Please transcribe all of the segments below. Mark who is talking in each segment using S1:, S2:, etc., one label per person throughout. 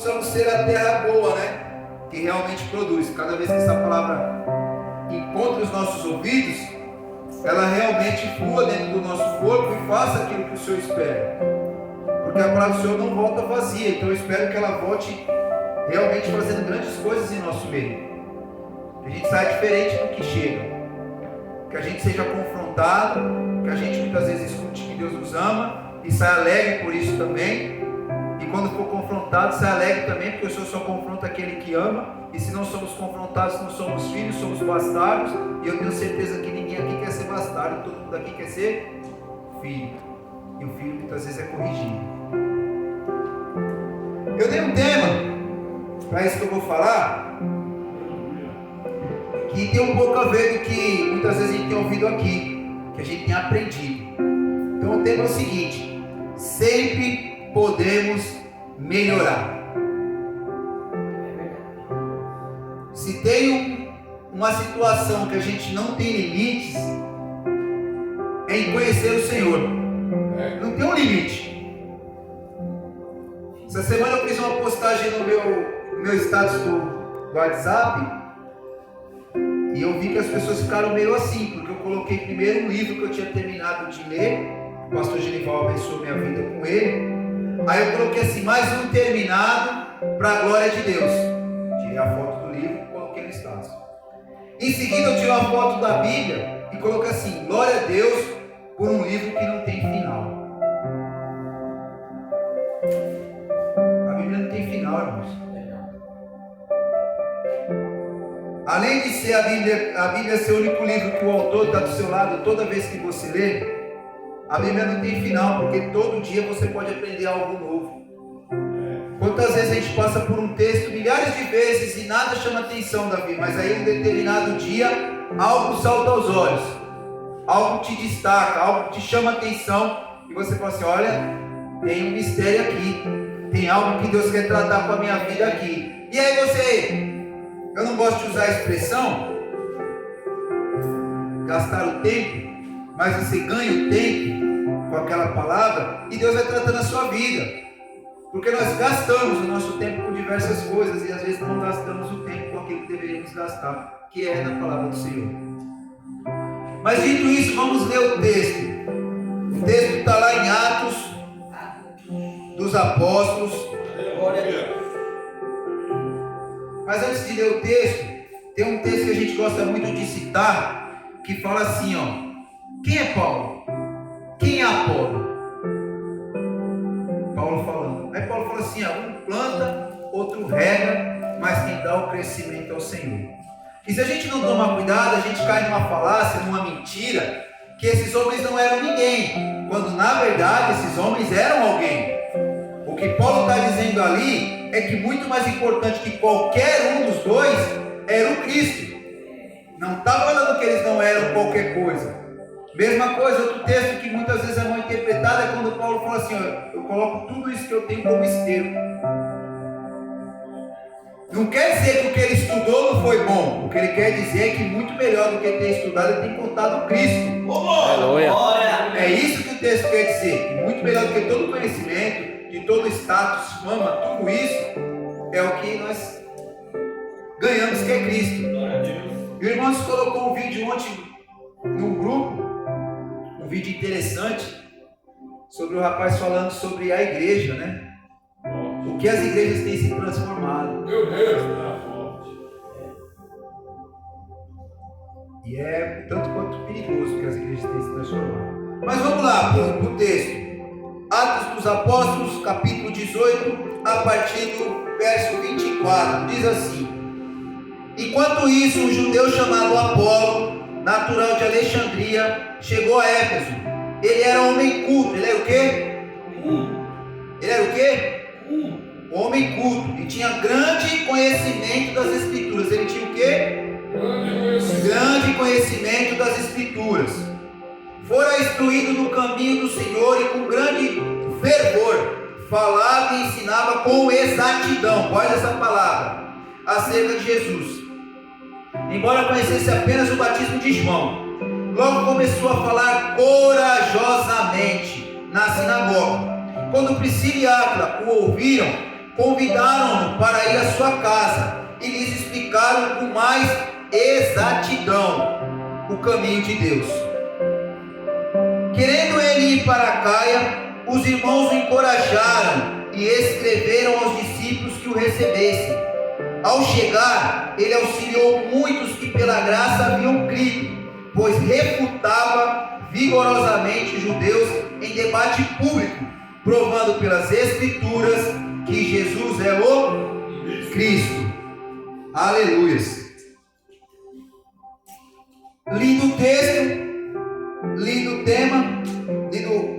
S1: possamos ser a terra boa, né? Que realmente produz. Cada vez que essa palavra encontre os nossos ouvidos, ela realmente flua dentro do nosso corpo e faça aquilo que o Senhor espera. Porque a palavra do Senhor não volta vazia, então eu espero que ela volte realmente fazendo grandes coisas em nosso meio. Que a gente saia diferente do que chega. Que a gente seja confrontado, que a gente muitas vezes escute que Deus nos ama e saia alegre por isso também. E quando for confrontado, saia alegre também, porque o Senhor só confronta aquele que ama. E se não somos confrontados, não somos filhos, somos bastardos. E eu tenho certeza que ninguém aqui quer ser bastardo, todo mundo aqui quer ser filho. E o filho muitas vezes é corrigido. Eu dei um tema para isso que eu vou falar, que tem um pouco a ver com o que muitas vezes a gente tem ouvido aqui, que a gente tem aprendido. Então o tema é o seguinte: sempre podemos melhorar. Se tem uma situação que a gente não tem limites, é em conhecer o Senhor. Não tem um limite. Essa semana eu fiz uma postagem no meu status do WhatsApp e eu vi que as pessoas ficaram meio assim, porque eu coloquei primeiro um livro que eu tinha terminado de ler. O pastor Genival abençoou minha vida com ele. Aí eu coloquei assim: mais um terminado para a glória de Deus. Tirei a foto do livro e coloquei no status. Em seguida eu tirei uma foto da Bíblia e coloquei assim: glória a Deus por um livro que não tem final. A Bíblia não tem final, irmãos. Além de ser a Bíblia ser o único livro que o autor está do seu lado toda vez que você lê, a Bíblia não tem final, porque todo dia você pode aprender algo novo. Quantas vezes a gente passa por um texto milhares de vezes e nada chama atenção, Davi, mas aí em um determinado dia algo salta aos olhos, algo te destaca, algo te chama atenção e você fala assim: olha, tem um mistério aqui, tem algo que Deus quer tratar com a minha vida aqui. E aí você, eu não gosto de usar a expressão gastar o tempo, mas você ganha o tempo com aquela palavra e Deus vai tratando a sua vida. Porque nós gastamos o nosso tempo com diversas coisas e às vezes não gastamos o tempo com aquilo que deveríamos gastar, que é na palavra do Senhor. Mas dito isso, vamos ler o texto. O texto está lá em Atos dos Apóstolos. Mas antes de ler o texto, tem um texto que a gente gosta muito de citar, que fala assim, ó: quem é Paulo? Quem é Apolo? Paulo falando. Aí Paulo fala assim: um planta, outro rega, mas quem dá o crescimento é o Senhor. E se a gente não tomar cuidado, a gente cai numa falácia, numa mentira, que esses homens não eram ninguém, quando na verdade esses homens eram alguém. O que Paulo está dizendo ali é que muito mais importante que qualquer um dos dois era o Cristo. Não está falando que eles não eram qualquer coisa. Mesma coisa, outro texto que muitas vezes é mal interpretado é quando Paulo fala assim: ó, eu coloco tudo isso que eu tenho como esterco. Não quer dizer que o que ele estudou não foi bom. O que ele quer dizer é que muito melhor do que ter estudado, ele tem contado Cristo.
S2: Aleluia.
S1: É isso que o texto quer dizer. Que muito melhor do que todo conhecimento, de todo status, fama, tudo isso é o que nós ganhamos, que é Cristo. E o irmão colocou um vídeo ontem no grupo, um vídeo interessante, sobre o rapaz falando sobre a igreja, né? O que as igrejas têm se transformado.
S3: Meu Deus, tá forte.
S1: E é tanto quanto perigoso que as igrejas têm se transformado. Mas vamos lá para o texto. Atos dos Apóstolos, capítulo 18, a partir do verso 24. Diz assim: enquanto isso, um judeu chamado Apolo, natural de Alexandria, chegou a Éfeso. Ele era homem culto. Ele era o quê? Ele era o quê? Homem culto. E tinha grande conhecimento das Escrituras. Ele tinha o quê? Grande conhecimento das Escrituras. Fora instruído no caminho do Senhor e com grande fervor falava e ensinava com exatidão. Guarda essa palavra. Acerca de Jesus. Embora conhecesse apenas o batismo de João, logo começou a falar corajosamente na sinagoga. Quando Priscila e Áquila o ouviram, convidaram-no para ir à sua casa e lhes explicaram com mais exatidão o caminho de Deus. Querendo ele ir para Caia, os irmãos o encorajaram e escreveram aos discípulos que o recebessem. Ao chegar, ele auxiliou muitos que pela graça haviam crido, pois refutava vigorosamente os judeus em debate público, provando pelas Escrituras que Jesus é o Cristo. Aleluias. Lindo texto, lindo tema, lindo.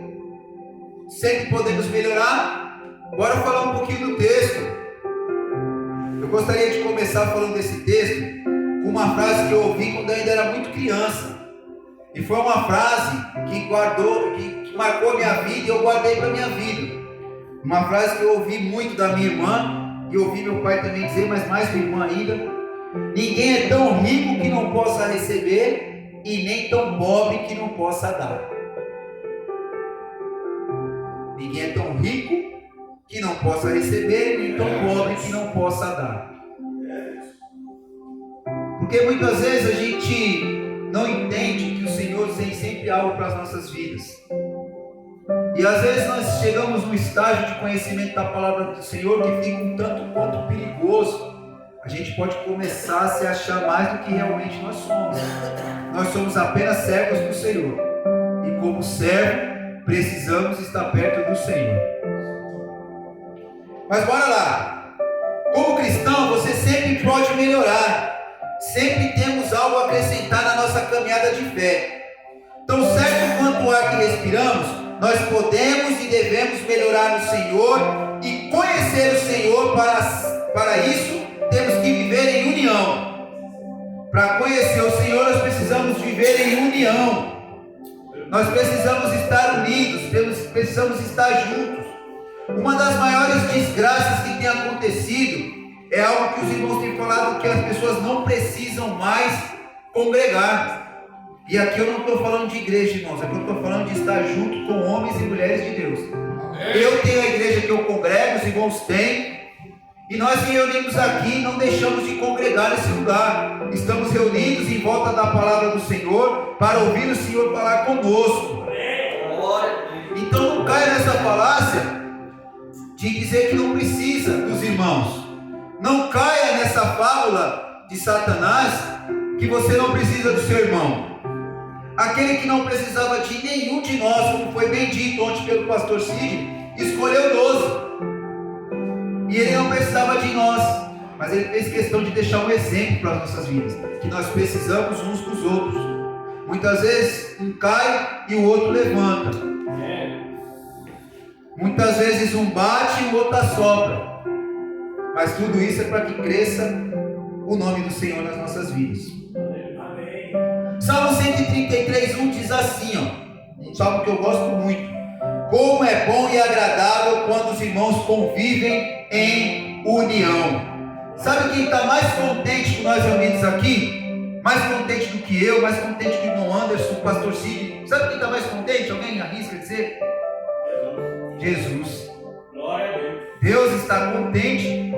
S1: Sempre podemos melhorar. Bora falar um pouquinho do texto. Eu gostaria de começar falando desse texto com uma frase que eu ouvi quando eu ainda era muito criança. E foi uma frase que marcou a minha vida e eu guardei para a minha vida. Uma frase que eu ouvi muito da minha irmã e ouvi meu pai também dizer, mas mais minha irmã ainda. Ninguém é tão rico que não possa receber e nem tão pobre que não possa dar. Ninguém é tão rico que não possa receber, nem tão pobre que não possa dar. Porque muitas vezes a gente não entende que o Senhor tem sempre algo para as nossas vidas. E às vezes nós chegamos num estágio de conhecimento da palavra do Senhor que fica um tanto quanto perigoso. A gente pode começar a se achar mais do que realmente nós somos. Nós somos apenas servos do Senhor. E como servo, precisamos estar perto do Senhor. Mas bora lá. Como cristão, você sempre pode melhorar. Sempre temos algo a acrescentar na nossa caminhada de fé. Tão certo quanto o ar que respiramos, nós podemos e devemos melhorar no Senhor e conhecer o Senhor. Para isso, temos que viver em união. Para conhecer o Senhor, nós precisamos viver em união. Nós precisamos estar unidos, precisamos estar juntos. Uma das maiores desgraças que tem acontecido é algo que os irmãos têm falado, que as pessoas não precisam mais congregar. E aqui eu não estou falando de igreja, irmãos, aqui eu estou falando de estar junto com homens e mulheres de Deus. Eu tenho a igreja que eu congrego, os irmãos têm, e nós que reunimos aqui não deixamos de congregar nesse lugar. Estamos reunidos em volta da palavra do Senhor para ouvir o Senhor falar conosco. Então não caia nessa falácia de dizer que não precisa dos irmãos. Não caia nessa fábula de Satanás que você não precisa do seu irmão. Aquele que não precisava de nenhum de nós, como foi bem dito ontem pelo pastor Cid, escolheu 12. E ele não precisava de nós, mas ele fez questão de deixar um exemplo para as nossas vidas, que nós precisamos uns dos outros. Muitas vezes um cai e o outro levanta. Muitas vezes um bate e o outro assopra. Mas tudo isso é para que cresça o nome do Senhor nas nossas vidas. Salmo 133:1 diz assim, um salmo que eu gosto muito: como é bom e agradável quando os irmãos convivem em união. Sabe quem está mais contente que nós reunidos aqui? Mais contente do que eu, mais contente que o irmão Anderson, o pastor Cid. Sabe quem está mais contente? Alguém arrisca dizer? Jesus.
S2: Glória a Deus.
S1: Deus está contente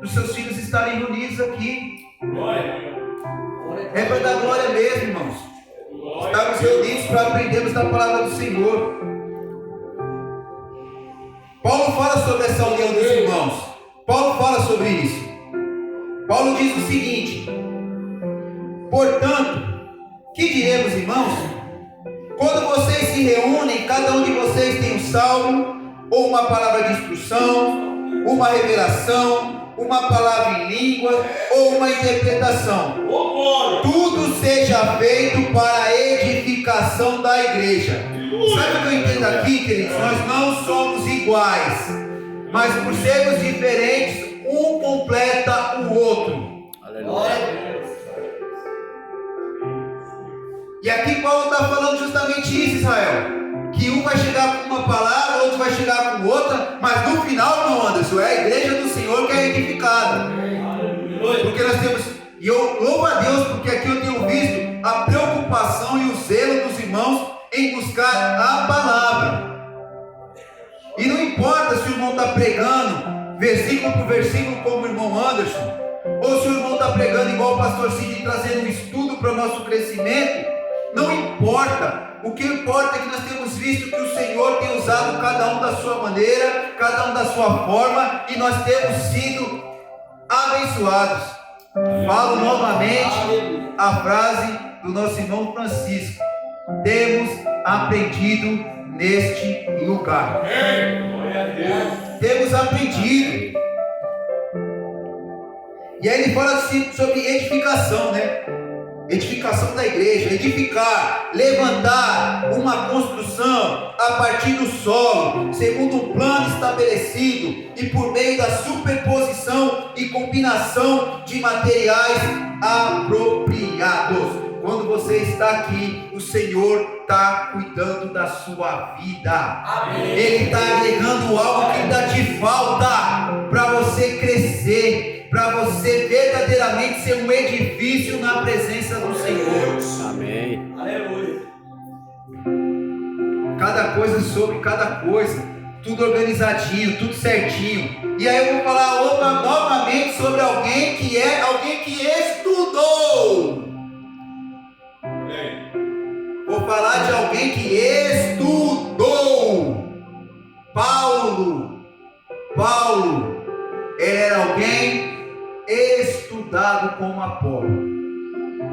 S1: dos seus filhos estarem reunidos aqui.
S2: Glória.
S1: É para dar glória mesmo, irmãos. Estamos reunidos para aprendermos da palavra do Senhor. Paulo fala sobre essa união dos irmãos. Paulo fala sobre isso. Paulo diz o seguinte: portanto, que diremos, irmãos? Quando vocês se reúnem, cada um de vocês tem um salmo, ou uma palavra de instrução, uma revelação, uma palavra em língua, ou uma interpretação. Tudo seja feito para a edificação da igreja. Sabe o que eu entendo aqui, queridos? Nós não somos iguais, mas por sermos diferentes, um completa o outro. Aleluia. E aqui Paulo está falando justamente isso, Israel. Que um vai chegar com uma palavra, outro vai chegar com outra, mas no final, irmão Anderson, é a igreja do Senhor que é edificada. Porque nós temos, e eu louvo a Deus, porque aqui eu tenho visto a preocupação e o zelo dos irmãos em buscar a palavra. E não importa se o irmão está pregando versículo por versículo, como o irmão Anderson, ou se o irmão está pregando igual o pastor Cid, trazendo um estudo para o nosso crescimento, não importa. O que importa é que nós temos visto que o Senhor tem usado cada um da sua maneira, cada um da sua forma, e nós temos sido abençoados. Falo novamente a frase do nosso irmão Francisco: temos aprendido neste lugar.
S2: Glória a Deus.
S1: Temos aprendido. E aí ele fala assim sobre edificação, né? Edificação da igreja, edificar, levantar uma construção a partir do solo, segundo um plano estabelecido e por meio da superposição e combinação de materiais apropriados. Quando você está aqui, o Senhor está cuidando da sua vida.
S2: Amém.
S1: Ele está agregando algo que ainda te falta para você crescer, para você verdadeiramente ser um edifício na presença do Senhor.
S3: Amém.
S2: Aleluia.
S1: Cada coisa sobre cada coisa, tudo organizadinho, tudo certinho. E aí eu vou falar novamente sobre alguém que estudou. Vou falar de alguém que estudou. Paulo, ele era alguém estudado como Apolo,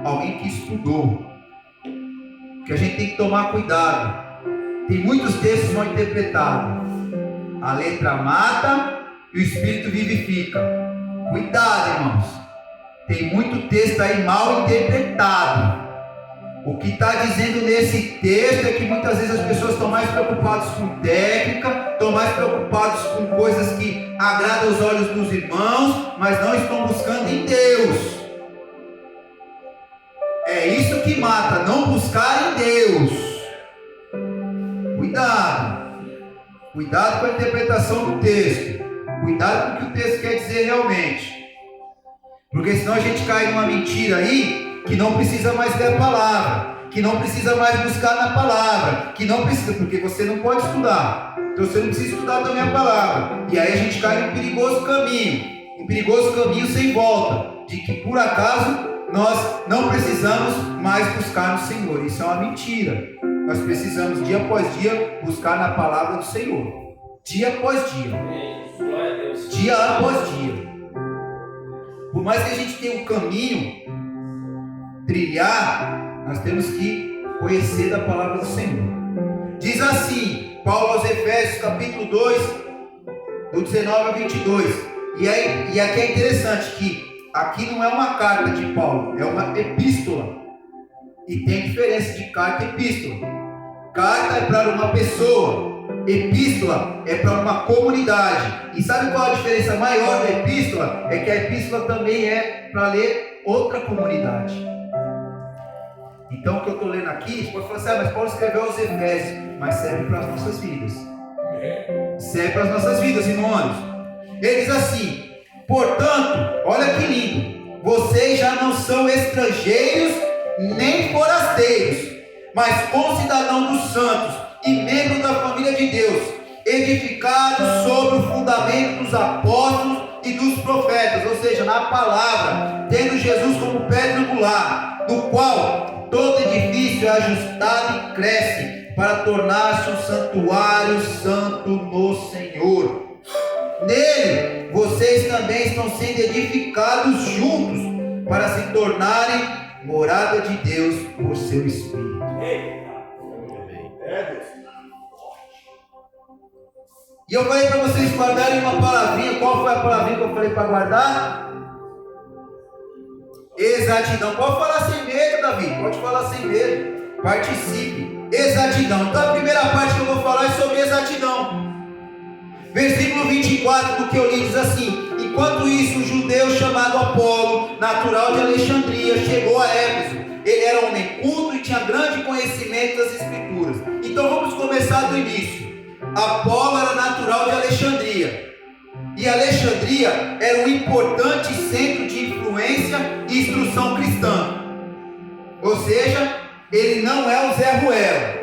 S1: alguém que estudou. Que a gente tem que tomar cuidado. Tem muitos textos mal interpretados. A letra mata e o espírito vivifica. Cuidado, irmãos. Tem muito texto aí mal interpretado. O que está dizendo nesse texto é que muitas vezes as pessoas estão mais preocupadas com técnica, estão mais preocupadas com coisas que agradam os olhos dos irmãos, mas não estão buscando em Deus. É isso que mata, não buscar em Deus. Cuidado com a interpretação do texto, cuidado com o que o texto quer dizer realmente, porque senão a gente cai numa mentira aí, que não precisa mais ler a palavra, que não precisa mais buscar na palavra, que não precisa, porque você não pode estudar, então você não precisa estudar também a palavra, e aí a gente cai num perigoso caminho sem volta, de que por acaso nós não precisamos mais buscar no Senhor. Isso é uma mentira. Nós precisamos dia após dia buscar na palavra do Senhor, dia após dia,
S2: Glória a Deus.
S1: dia após dia. Por mais que a gente tenha um caminho trilhar, nós temos que conhecer da palavra do Senhor. Diz assim Paulo aos Efésios capítulo 2, do 19 a 22. E aqui é interessante que aqui não é uma carta de Paulo, é uma epístola. E tem diferença de carta e epístola. Carta é para uma pessoa, epístola é para uma comunidade. E sabe qual a diferença maior da epístola? É que a epístola também é para ler outra comunidade. Então o que eu estou lendo aqui, você pode falar assim, mas Paulo escreveu aos Efésios, mas serve para as nossas vidas. Serve para as nossas vidas, irmãos. Ele diz assim: portanto, olha que lindo, vocês já não são estrangeiros nem forasteiros, mas concidadãos dos santos e membros da família de Deus, edificados sobre o fundamento dos apóstolos e dos profetas, ou seja, na palavra, tendo Jesus como pedra angular, no qual todo edifício é ajustado e cresce, para tornar-se um santuário santo no Senhor. Nele, vocês também estão sendo edificados juntos, para se tornarem morada de Deus por seu Espírito. E eu falei para vocês guardarem uma palavrinha. Qual foi a palavrinha que eu falei para guardar? Exatidão. Pode falar sem medo, Davi. Pode falar sem medo. Participe. Exatidão. Então a primeira parte que eu vou falar é sobre exatidão. Versículo 24 do que eu li diz assim: enquanto isso, o judeu chamado Apolo, natural de Alexandria, chegou a Éfeso. Ele era um homem culto e tinha grande conhecimento das Escrituras. Então vamos começar do início. Apolo era natural de Alexandria, e Alexandria era um importante centro de influência e instrução cristã. Ou seja, ele não é um Zé Ruela,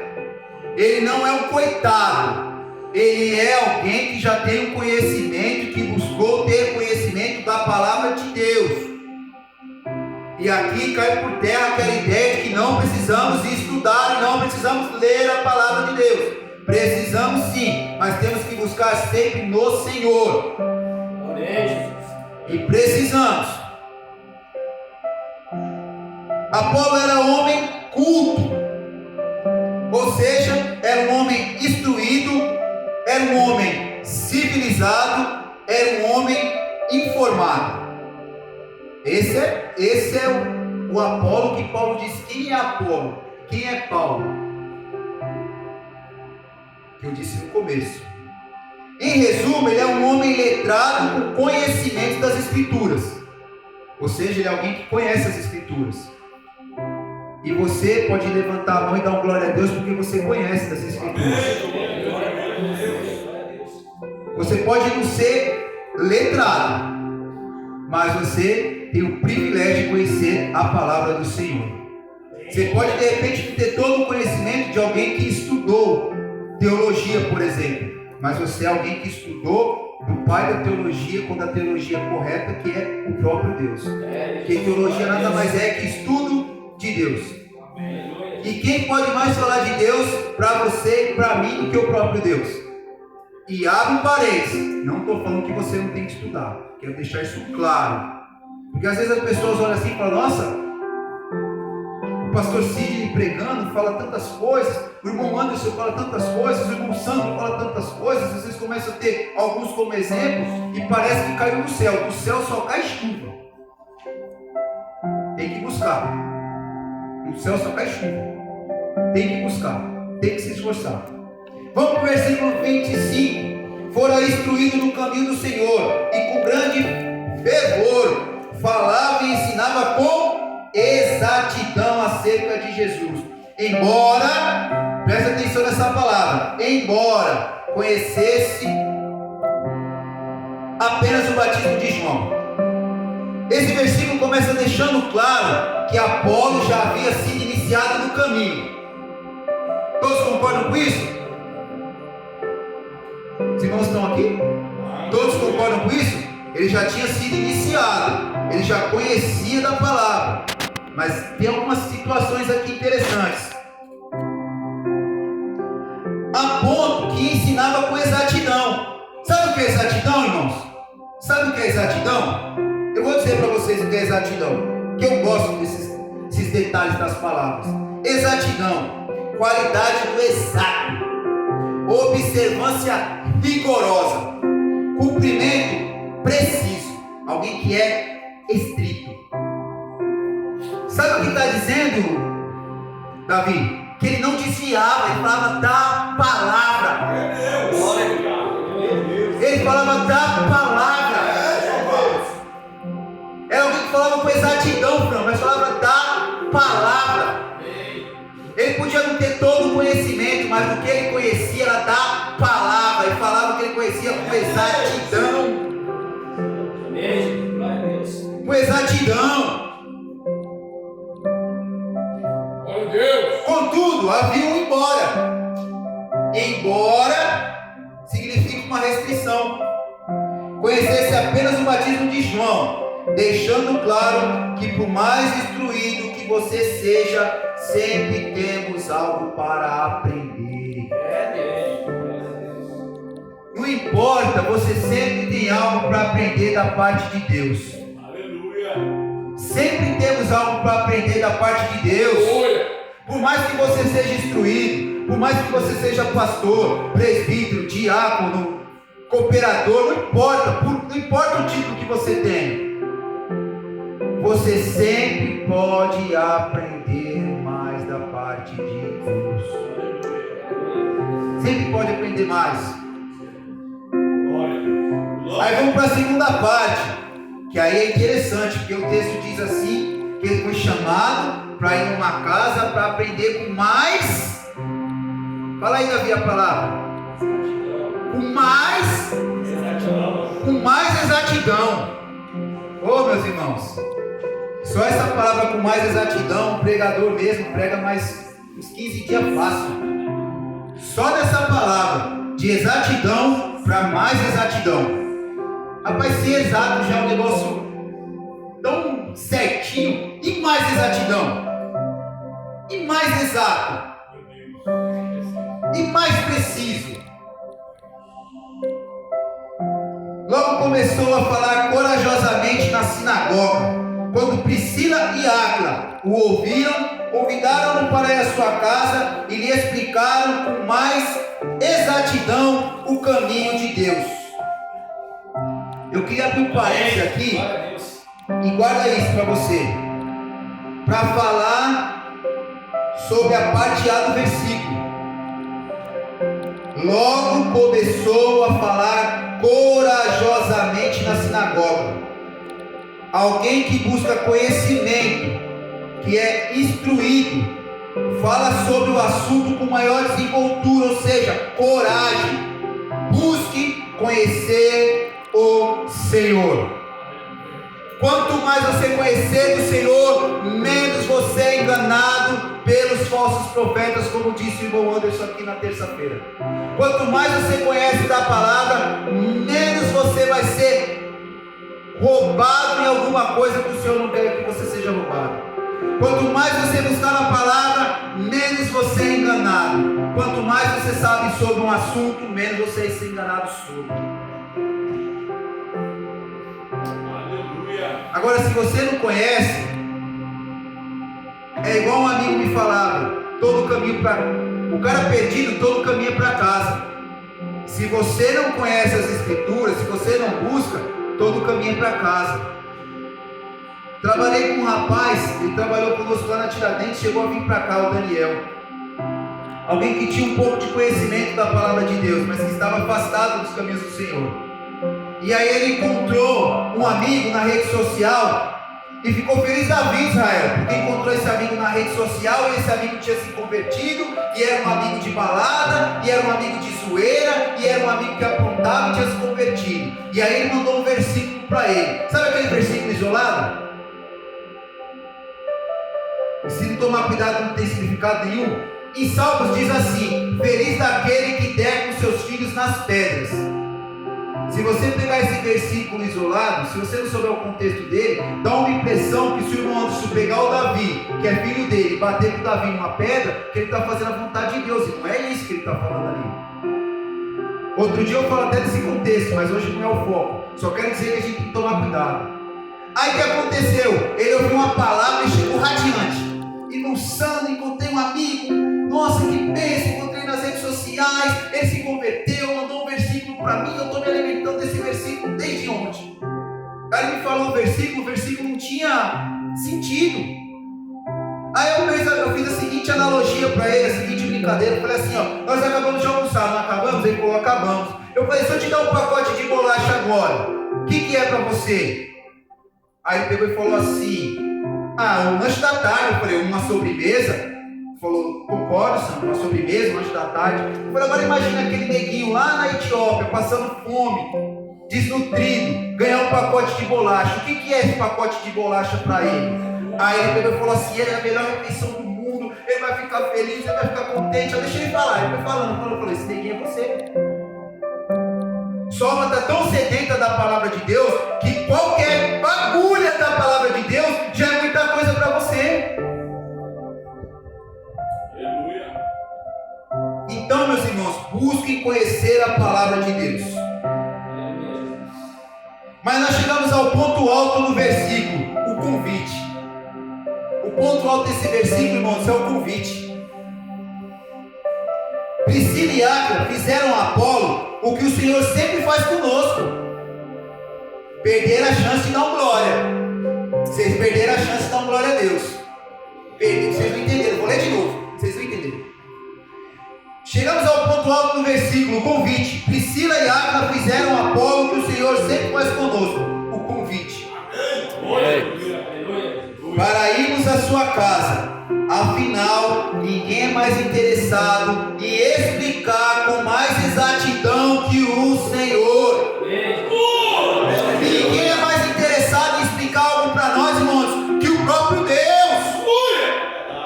S1: ele não é um coitado, Ele é alguém que já tem um conhecimento, que buscou ter conhecimento da palavra de Deus. E aqui cai por terra aquela ideia de que não precisamos estudar e não precisamos ler a palavra de Deus. Precisamos sim, mas temos que buscar sempre no Senhor.
S2: Amém, Jesus.
S1: E precisamos. Apolo era homem culto, ou seja, era um homem instruído, era um homem civilizado, era um homem informado. Esse é o Apolo que Paulo diz. Quem é Apolo? Quem é Paulo? Que eu disse no começo. Em resumo, ele é um homem letrado com conhecimento das Escrituras. Ou seja, ele é alguém que conhece as Escrituras. E você pode levantar a mão e dar um glória a Deus porque você conhece das Escrituras. Você pode não ser letrado, mas você tem o privilégio de conhecer a palavra do Senhor. Você pode de repente ter todo o conhecimento de alguém que estudou teologia, por exemplo, mas você é alguém que estudou do pai da teologia, quando a teologia é correta, que é o próprio Deus. Porque teologia nada mais é que estudo de Deus. E quem pode mais falar de Deus para você e para mim do que o próprio Deus? E abre um parênteses, não estou falando que você não tem que estudar, quero deixar isso claro. Porque às vezes as pessoas olham assim e falam: nossa, o pastor Sidney pregando fala tantas coisas, o irmão Anderson fala tantas coisas, o irmão Sandro fala tantas coisas. Às vezes começa a ter alguns como exemplos e parece que caiu do céu só cai chuva. Tem que buscar. Do céu só cai chuva. Tem que buscar, tem que se esforçar. Vamos para o versículo 25. Fora instruído no caminho do Senhor, e com grande fervor falava e ensinava com exatidão acerca de Jesus. Embora, presta atenção nessa palavra, embora conhecesse apenas o batismo de João. Esse versículo começa deixando claro que Apolo já havia sido iniciado no caminho. Todos concordam com isso? Os irmãos estão aqui? Todos concordam com isso? Ele já tinha sido iniciado, ele já conhecia da palavra. Mas tem algumas situações aqui interessantes. A ponto que ensinava com exatidão. Sabe o que é exatidão, irmãos? Sabe o que é exatidão? Eu vou dizer para vocês o que é exatidão, que eu gosto desses detalhes das palavras. Exatidão, qualidade do exato, observância rigorosa, cumprimento preciso, alguém que é estrito. Sabe o que está dizendo, Davi? Que ele não desviava, ele falava da palavra. Ele falava da palavra. Era alguém que falava com exatidão, mas falava da palavra. Ele podia não ter todo o conhecimento, mas o que ele conhecia era da palavra. Ele falava o que ele conhecia com exatidão. Com exatidão. Contudo, havia um embora. Embora significa uma restrição. Conhecesse apenas o batismo de João, deixando claro que por mais instruído que você seja, sempre temos algo para aprender. Não importa, você sempre tem algo para aprender da parte de Deus. Aleluia. Sempre temos algo para aprender da parte de Deus. Por mais que você seja instruído, por mais que você seja pastor, presbítero, diácono, cooperador, não importa o título que você tem. Você sempre pode aprender mais da parte de Deus. Sempre pode aprender mais. Aí vamos para a segunda parte, que aí é interessante, porque o texto diz assim, que ele foi chamado para ir numa casa para aprender com mais. Fala aí, Davi, a palavra. Com mais exatidão. Ô, meus irmãos, só essa palavra com mais exatidão, o pregador mesmo prega mais uns 15 dias fácil. Só nessa palavra. de exatidão para mais exatidão. Rapaz, ser exato já é um negócio tão certinho. E mais exatidão? E mais exato? E mais preciso? Logo começou a falar corajosamente na sinagoga. Quando Priscila e Áquila o ouviram, convidaram-no para ir à sua casa e lhe explicaram com mais exatidão o caminho de Deus. Eu queria abrir um parênteses aqui e guarda isso para você, para falar sobre a parte A do versículo. Logo começou a falar corajosamente na sinagoga. Alguém que busca conhecimento, que é instruído, fala sobre o assunto com maior desenvoltura, ou seja, coragem. Busque conhecer o Senhor. Quanto mais você conhecer do Senhor, menos você é enganado pelos falsos profetas, como disse o irmão Anderson aqui na terça-feira. Quanto mais você conhece da palavra, menos você vai ser roubado em alguma coisa que o Senhor não quer que você seja roubado. Quanto mais você buscar na palavra, menos você é enganado. Quanto mais você sabe sobre um assunto, menos você é enganado sobre.
S2: Aleluia.
S1: Agora, se você não conhece, é igual um amigo me falava: todo caminho para o cara perdido, todo caminho é para casa. Se você não conhece as escrituras, se você não busca, todo caminho é para casa. Trabalhei com um rapaz, ele trabalhou conosco lá na Tiradentes, chegou a vir para cá, o Daniel. Alguém que tinha um pouco de conhecimento da palavra de Deus, mas que estava afastado dos caminhos do Senhor. E aí ele encontrou um amigo na rede social e ficou feliz da vida, Israel, porque encontrou esse amigo na rede social e esse amigo tinha se convertido, e era um amigo de balada, e era um amigo de zoeira, e era um amigo que apontava e tinha se convertido. E aí ele mandou um versículo para ele. Sabe aquele versículo isolado? Se não tomar cuidado, não tem significado nenhum. Em Salmos diz assim: feliz daquele que der com seus filhos nas pedras. Se você pegar esse versículo isolado, se você não souber o contexto dele, dá uma impressão que se o irmão Anderson pegar o Davi, que é filho dele, e bater com o Davi numa pedra, que ele está fazendo a vontade de Deus. E não é isso que ele está falando ali. Outro dia eu falo até desse contexto, mas hoje não é o foco. Só quero dizer que a gente tem que tomar cuidado. Aí o que aconteceu? Ele ouviu uma palavra e chegou radiante. Irmão Sandro, encontrei um amigo. Nossa, que bênção, encontrei nas redes sociais. Ele se converteu, mandou um versículo para mim. Eu estou me alimentando desse versículo desde ontem. Aí ele me falou o versículo não tinha sentido. Aí eu fiz a seguinte analogia para ele, a seguinte brincadeira. Eu falei assim: ó, nós acabamos de almoçar, não acabamos? Ele falou: acabamos. Eu falei: se eu te dar um pacote de bolacha agora, o que é para você? Aí ele pegou e falou assim: o lanche da tarde. Eu falei: uma sobremesa? Ele falou: concordo, Sam, uma sobremesa, um lanche da tarde. Eu falei: agora imagina aquele neguinho lá na Etiópia, passando fome, desnutrido, ganhar um pacote de bolacha. O que é esse pacote de bolacha para ele? Aí ele pegou e falou assim: é a melhor refeição do mundo, ele vai ficar feliz, ele vai ficar contente. Eu deixei ele falar, ele foi falando. Eu falei: esse neguinho é você. Sua alma está tão sedenta da palavra de Deus que qualquer bagulha da palavra de Deus já é muita coisa para você.
S2: Aleluia.
S1: Então, meus irmãos, busquem conhecer a palavra de Deus. Mas nós chegamos ao ponto alto no versículo, o convite. O ponto alto desse versículo, irmãos, é o convite. Priscila e Áquila fizeram a Apolo o que o Senhor sempre faz conosco: perderam a chance de dar uma glória. Vocês perderam a chance de dar uma glória a Deus. Vocês não entenderam, vou ler de novo. Vocês não entenderam. Chegamos ao ponto alto do versículo, o convite. Priscila e Áquila fizeram a Apolo o que o Senhor sempre faz conosco: o convite. Para irmos à sua casa. Afinal, ninguém é mais interessado em explicar com mais exatidão que o Senhor. Ninguém é mais interessado em explicar algo para nós, irmãos, que o próprio Deus.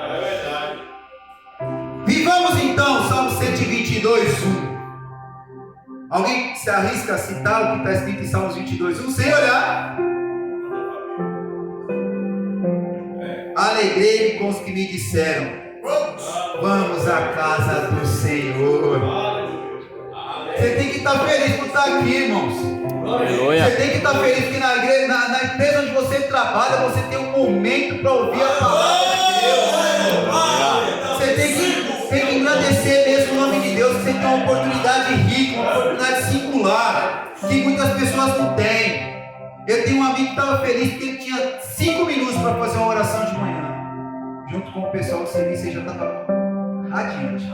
S2: É verdade.
S1: Vivamos então, Salmo 122, 1. se arrisca a citar o que está escrito em Salmos 22:1, sem olhar? Alegrei-me com os que me disseram: vamos à casa do Senhor. Você tem que estar feliz por estar aqui, irmãos.
S3: Aleluia.
S1: Você tem que estar feliz porque na igreja, na empresa onde você trabalha, você tem um momento para ouvir a palavra de Deus. Você tem que agradecer mesmo o nome de Deus. Você tem uma oportunidade rica, uma oportunidade singular, que muitas pessoas não têm. Eu tenho um amigo que estava feliz porque ele tinha 5 minutos para fazer uma oração de manhã. Junto com o pessoal do serviço, ele já estava radiante.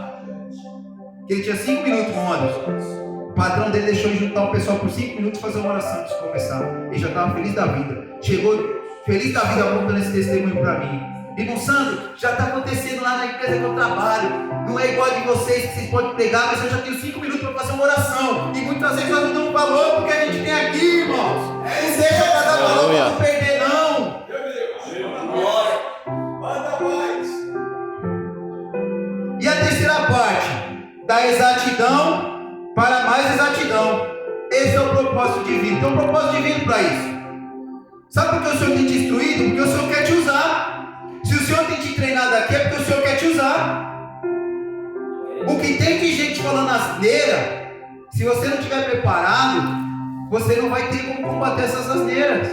S1: Ele tinha 5 minutos no ônibus. O patrão dele deixou ele juntar o pessoal por 5 minutos e fazer uma oração antes de começar. Ele já estava feliz da vida. Chegou feliz da vida contando esse testemunho para mim. Irmão Sandro, já está acontecendo lá na empresa que eu trabalho. Não é igual de vocês que vocês podem pregar, mas eu já tenho 5 minutos para fazer uma oração. E muitas vezes nós não damos valor porque a gente tem aqui, irmãos. Não deixa para dar valor para não perder, não. E a terceira parte, da exatidão para mais exatidão. Esse é o propósito divino. Tem um propósito divino para isso. Sabe por que o Senhor tem te instruído? Porque o Senhor quer te usar. Se o Senhor tem te treinado aqui, é porque o Senhor quer te usar. O que tem de gente falando asneira, se você não estiver preparado, você não vai ter como combater essas asneiras.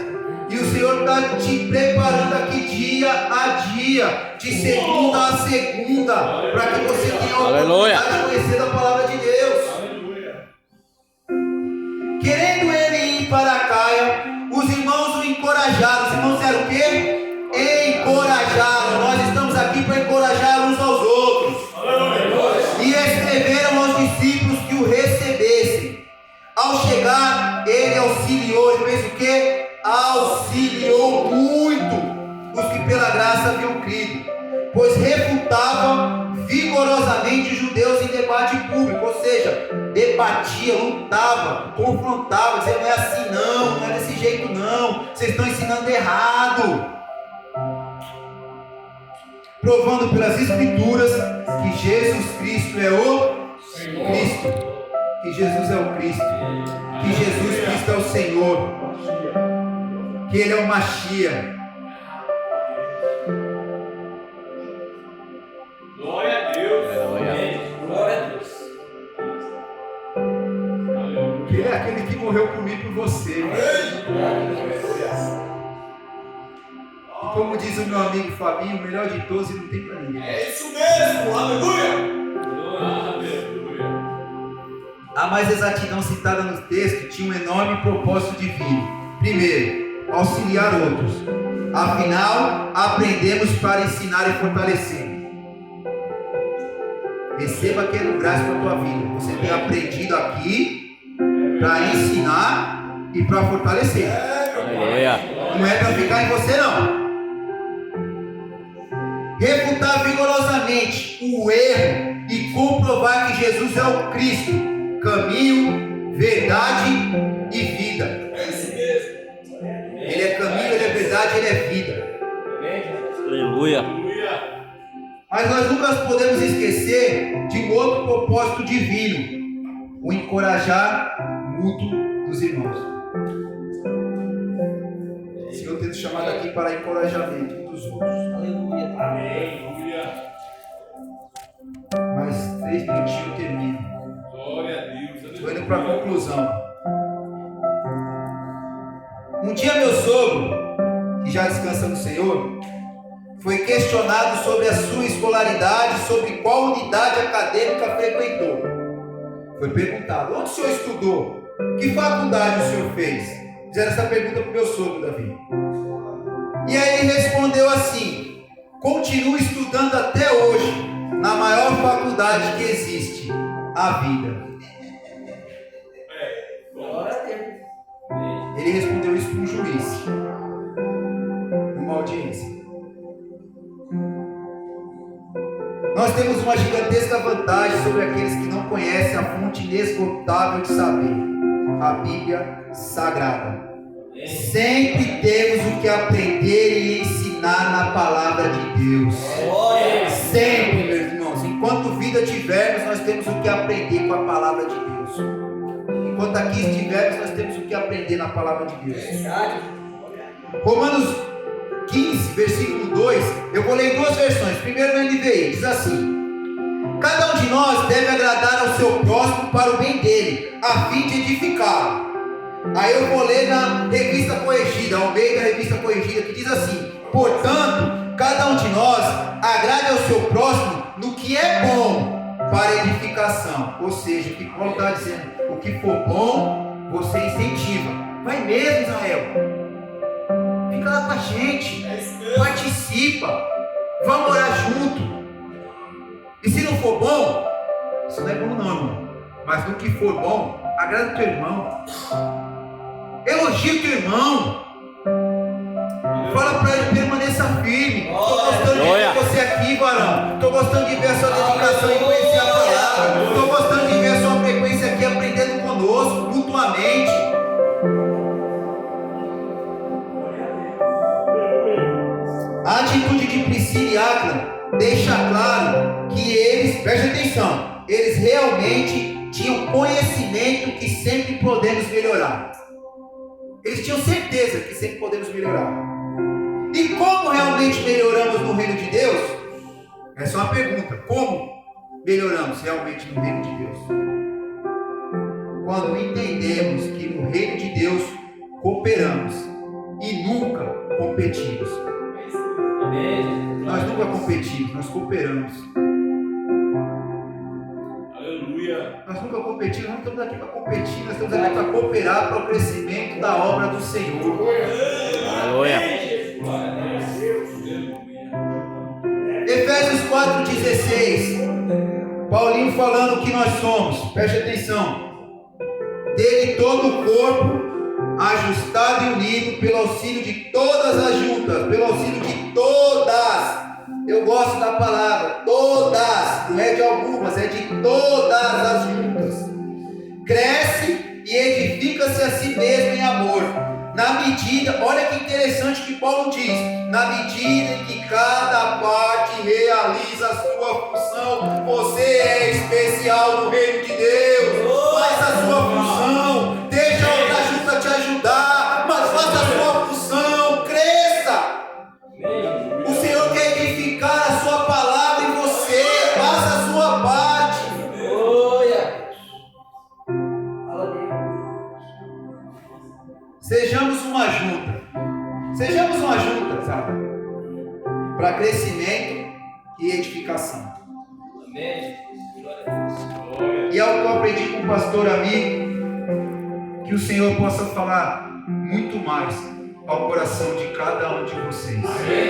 S1: E o Senhor está te preparando aqui dia a dia, de segunda a segunda, para que você tenha a oportunidade de conhecer a palavra de Deus. Querendo ele ir para a Caia, os irmãos o encorajaram. Os irmãos eram o quê? Encorajaram. Nós estamos aqui para encorajar uns aos outros. E escreveram aos discípulos que o recebessem. Ao chegar, ele auxiliou. Ele fez o quê? Auxiliou muito os que pela graça haviam crido, pois refutava vigorosamente os judeus em debate público, ou seja, debatia, lutava, confrontava, dizendo: não é assim não é desse jeito não, vocês estão ensinando errado, provando pelas escrituras que Jesus Cristo é o Cristo, que Jesus é o Cristo, que Jesus Cristo é o Senhor, que Ele é o Mashiach.
S2: Glória a Deus. Glória a Deus.
S1: Que Ele é aquele que morreu por mim e por você. E como diz o meu amigo Fabinho, o melhor de todos e não tem para ninguém.
S2: É isso mesmo. Aleluia. Aleluia.
S1: A mais exatidão citada no texto tinha um enorme propósito divino. Primeiro, auxiliar outros. Afinal, aprendemos para ensinar e fortalecer. Receba aquele graça para a tua vida. Você tem aprendido aqui para ensinar e para fortalecer. Não é para ficar em você, não. Refutar vigorosamente o erro e comprovar que Jesus é o Cristo, caminho, verdade e vida. Ele é caminho, Ele é verdade, Ele é vida.
S3: Aleluia.
S1: Mas nós nunca podemos esquecer de um outro propósito divino: o encorajar mútuo dos irmãos. O Senhor tem nos chamado aqui para encorajamento uns dos outros.
S4: Aleluia.
S2: Amém.
S1: Mais 3 minutinhos eu termino.
S2: Glória a Deus.
S1: Estou indo para a conclusão. Um dia meu sogro, que já descansa no Senhor, foi questionado sobre a sua escolaridade, sobre qual unidade acadêmica frequentou. Foi perguntado: onde o senhor estudou? Que faculdade o senhor fez? Fizeram essa pergunta para o meu sogro, Davi. E aí ele respondeu assim: continuo estudando até hoje, na maior faculdade que existe, a vida.
S4: Glória a Deus.
S1: Ele respondeu isso para um juiz, numa audiência. Nós temos uma gigantesca vantagem sobre aqueles que não conhecem a fonte inesgotável de saber, a Bíblia Sagrada. Sempre temos o que aprender e ensinar na palavra de Deus. Sempre, meus irmãos. Enquanto vida tivermos, nós temos o que aprender com a palavra de Deus. enquanto aqui estivermos, nós temos o que aprender na palavra de Deus.
S4: Verdade.
S1: Romanos 15, versículo 2, eu vou ler em duas versões. Primeiro no NVI, diz assim: cada um de nós deve agradar ao seu próximo para o bem dele, a fim de edificá-lo. Aí eu vou ler na revista corrigida, ao meio da revista corrigida, que diz assim: portanto, cada um de nós agrade ao seu próximo no que é bom para edificação. Ou seja, o que Paulo está dizendo, o que for bom, você incentiva. Vai mesmo, Israel. Fica lá com a gente, participa, vamos orar junto. E se não for bom, isso não é bom não, irmão. Mas no que for bom, agrada o teu irmão. Elogia o teu irmão. Fala para ele, permaneça firme. Estou gostando de ver você aqui, varão. Estou gostando de ver a sua dedicação em conhecer a palavra. Estou gostando de ver a sua frequência aqui aprendendo conosco, mutuamente. A atitude de Priscila e Áquila deixa claro que eles, preste atenção, eles realmente tinham conhecimento que sempre podemos melhorar. Eles tinham certeza que sempre podemos melhorar. E como realmente melhoramos no reino de Deus? Essa é uma pergunta. Como melhoramos realmente no reino de Deus? Quando entendemos que no reino de Deus cooperamos e nunca competimos. Nós nunca competimos, nós cooperamos.
S2: Aleluia.
S1: Nós nunca competimos, nós não estamos aqui para competir, nós estamos aqui para cooperar para o crescimento da obra do Senhor.
S3: Aleluia.
S1: Efésios 4,16. Paulinho falando que nós somos, preste atenção. Dele todo o corpo, ajustado e unido pelo auxílio de todas as juntas, pelo auxílio de todas. Eu gosto da palavra todas, não é de algumas, é de todas as juntas. Cresce e edifica-se a si mesmo em amor. Na medida, olha que interessante que Paulo diz, na medida em que cada parte realiza a sua função. Você é especial no reino de Deus. Faz a sua função. Deixa a outra junta te ajudar, mas faça a sua função. Cresça. O Senhor quer edificar a sua palavra em você. Faça a sua parte. Sejamos uma junta. Sejamos uma junta, sabe? Para crescimento e edificação.
S4: Amém.
S1: E algo que eu aprendi com um pastor amigo, que o Senhor possa falar muito mais ao coração de cada um de vocês.
S4: Amém.